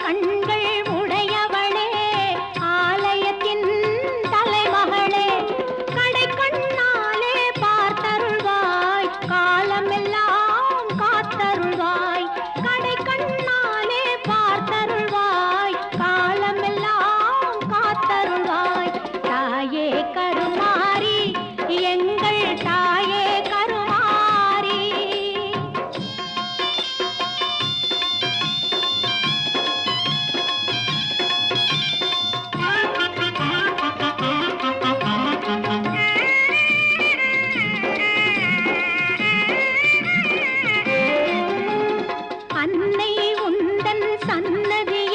கண்கள் உடையவளே ஆலயத்தின் தலைமகளே கடை கண்ணாலே பார்த்தருள்வாய் காலமெல்லாம் காத்தருள்வாய் கடை கண்ணாலே பார்த்தருள்வாய் காலமெல்லாம் காத்தருள்வாய் தாயே கருமாரி எங்கள் தாயே கருமாரி அன்னை உந்தன் சன்னதியில்